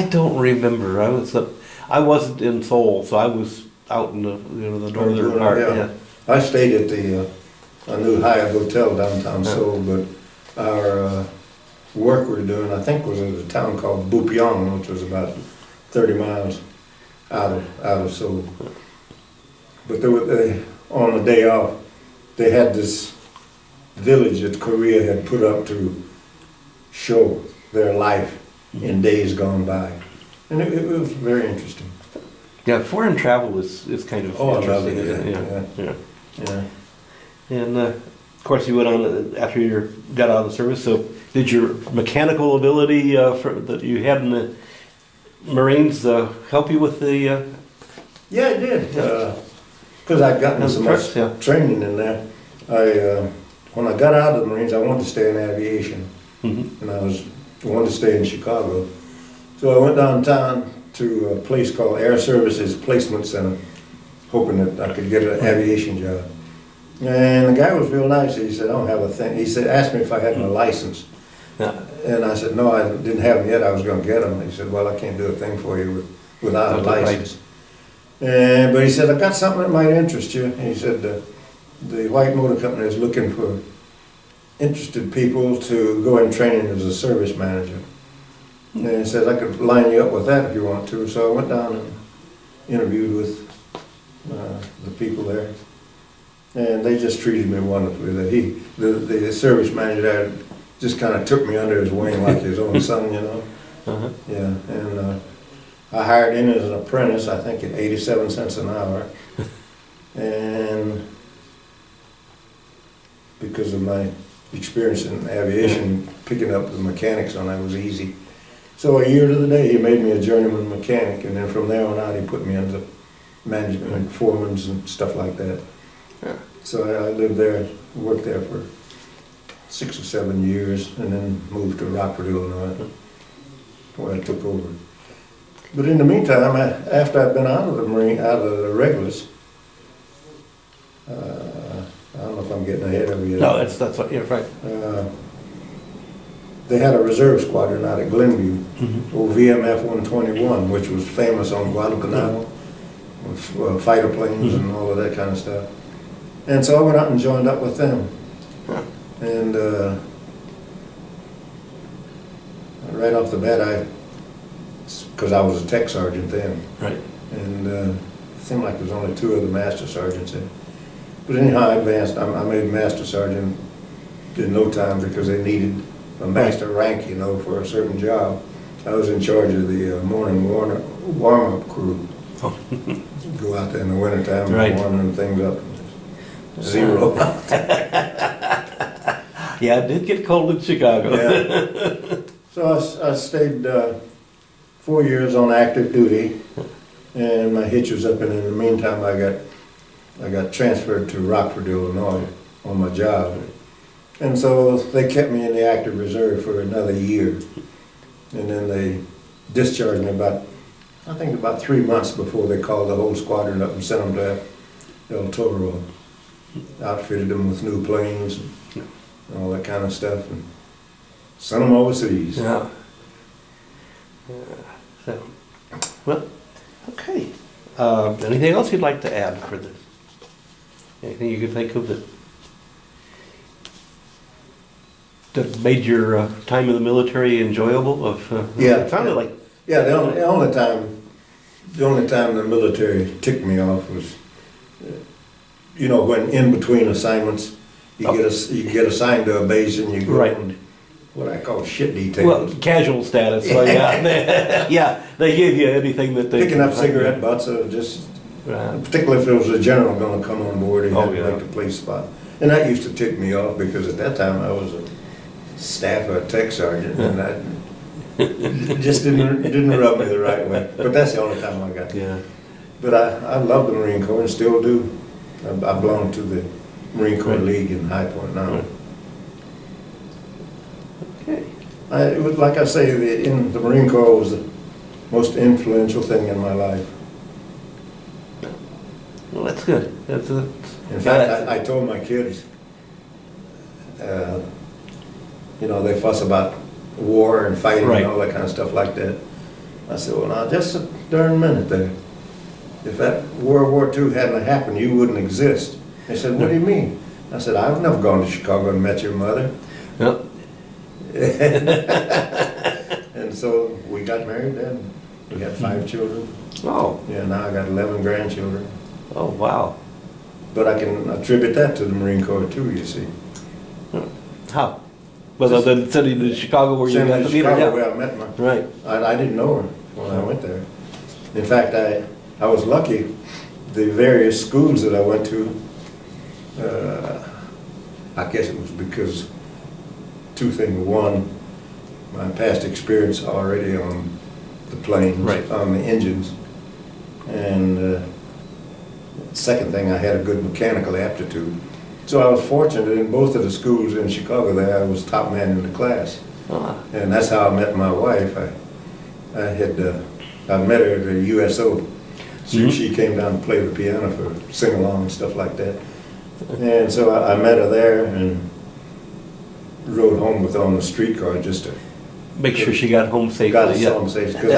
I don't remember. I wasn't in Seoul, so I was out in the the northern part. Yeah. I stayed at the a new Hyatt Hotel downtown Seoul, but our work we were doing, I think, was in a town called Bupyeong, which was about 30 miles out of Seoul. But on the day off, they had this village that Korea had put up to show their life in days gone by. And it was very interesting. Yeah, foreign travel is kind of interesting. Yeah. And of course, you went on after you got out of the service. So, did your mechanical ability that you had in the Marines help you with the? Yeah, it did. Because I'd gotten so much training in there. When I got out of the Marines, I wanted to stay in aviation, and I wanted to stay in Chicago. So I went downtown to a place called Air Services Placement Center, hoping that I could get an aviation job. And the guy was real nice. He said, "I don't have a thing." He said, asked me if I had my license. And I said, "No, I didn't have them yet. I was going to get them." He said, "Well, I can't do a thing for you without a license." But he said, "I've got something that might interest you." And he said, the White Motor Company is looking for interested people to go in training as a service manager. And he says, "I could line you up with that if you want to." So I went down and interviewed with the people there. And they just treated me wonderfully. The service manager there just kind of took me under his wing like his own son, you know. Yeah, and I hired in as an apprentice, I think at 87 cents an hour. And because of my experience in aviation, picking up the mechanics on that was easy. So a year to the day, he made me a journeyman mechanic, and then from there on out, he put me into management and foremans and stuff like that. So I lived there, worked there for 6 or 7 years, and then moved to Rockford, Illinois, where I took over. But in the meantime, after I'd been out of the regulars, I don't know if I'm getting ahead of you. No, that's what, yeah, right. They had a reserve squadron out at Glenview, old VMF 121, which was famous on Guadalcanal, with fighter planes and all of that kind of stuff. And so I went out and joined up with them. And right off the bat, because I was a tech sergeant then. Right. And it seemed like there was only 2 other master sergeants in. But anyhow, I advanced. I made master sergeant in no time because they needed a master rank, you know, for a certain job. I was in charge of the morning warm-up crew. Go out there in the wintertime and warming things up. 0. Yeah, it did get cold in Chicago. Yeah. So I stayed 4 years on active duty, and my hitch was up, and in the meantime I got transferred to Rockford, Illinois on my job. And so they kept me in the active reserve for another year. And then they discharged me about 3 months before they called the whole squadron up and sent them to El Toro. Outfitted them with new planes and all that kind of stuff, and sent them overseas. Yeah. So, well, okay. Anything else you'd like to add for this? Anything you could think of that made your time in the military enjoyable? It sounded like. Yeah, the only time the military ticked me off was, you know, when in between assignments, you get assigned to a base and you go on what I call shit details. Well, casual status. So yeah, yeah, they give you anything that they picking up cigarette butts, just particularly if it was a general going to come on board, he had to make the place spot, and that used to tick me off because at that time I was a staff or a tech sergeant, and that just didn't rub me the right way. But that's the only time I got. Yeah. But I love the Marine Corps and still do. I belong to the Marine Corps League in High Point now. Okay. It was like I say, the Marine Corps was the most influential thing in my life. Well, that's good. In fact, I told my kids, you know, they fuss about war and fighting and all that kind of stuff like that. I said, well, now, just a darn minute there. If that World War II hadn't happened, you wouldn't exist. They said, what do you mean? I said, I've never gone to Chicago and met your mother. Yep. And so we got married then. We had 5 children. Oh. Yeah, now I got 11 grandchildren. Oh, wow. But I can attribute that to the Marine Corps too, you see. How? Well, then sending you to Chicago where you got to meet her? Chicago where I met my... Right. I didn't know her when I went there. In fact, I was lucky. The various schools that I went to, I guess it was because 2 things. One, my past experience already on the planes, right, on the engines. And second thing, I had a good mechanical aptitude. So I was fortunate in both of the schools in Chicago there, I was top man in the class. And that's how I met my wife. I met her at the USO. So she came down to play the piano for sing-along and stuff like that. And so I met her there and rode home with her on the streetcar just to make sure she got home safely. Got home safely, because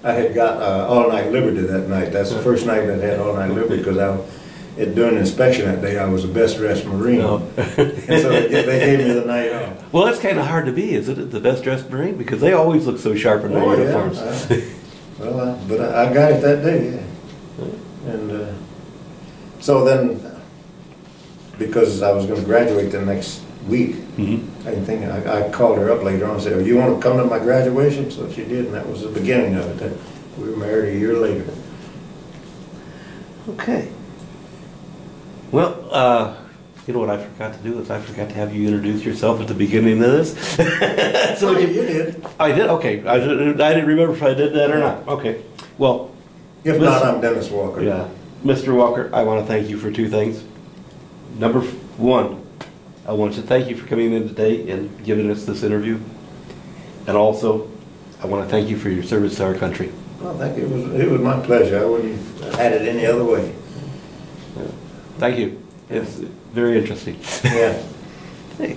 I had got all-night liberty that night. That's the first night I had all-night liberty, because during the inspection that day, I was the best-dressed Marine. No. And so they gave me the night off. Well, that's kind of hard to be, isn't it, the best-dressed Marine? Because they always look so sharp in their uniforms. Well, but I got it that day, yeah. And so then, because I was going to graduate the next week, I called her up later on and said, oh, you want to come to my graduation? So she did, and that was the beginning of it. We were married a year later. Okay. Well, you know what I forgot to do is I forgot to have you introduce yourself at the beginning of this. So you did. I did? Okay. I didn't remember if I did that or not. Okay. Well. If not, I'm Dennis Walker. Yeah. Mr. Walker, I want to thank you for 2 things. Number 1, I want to thank you for coming in today and giving us this interview. And also, I want to thank you for your service to our country. Well, thank you. It was my pleasure. I wouldn't have had it any other way. Thank you. It's very interesting. Yeah. Hey.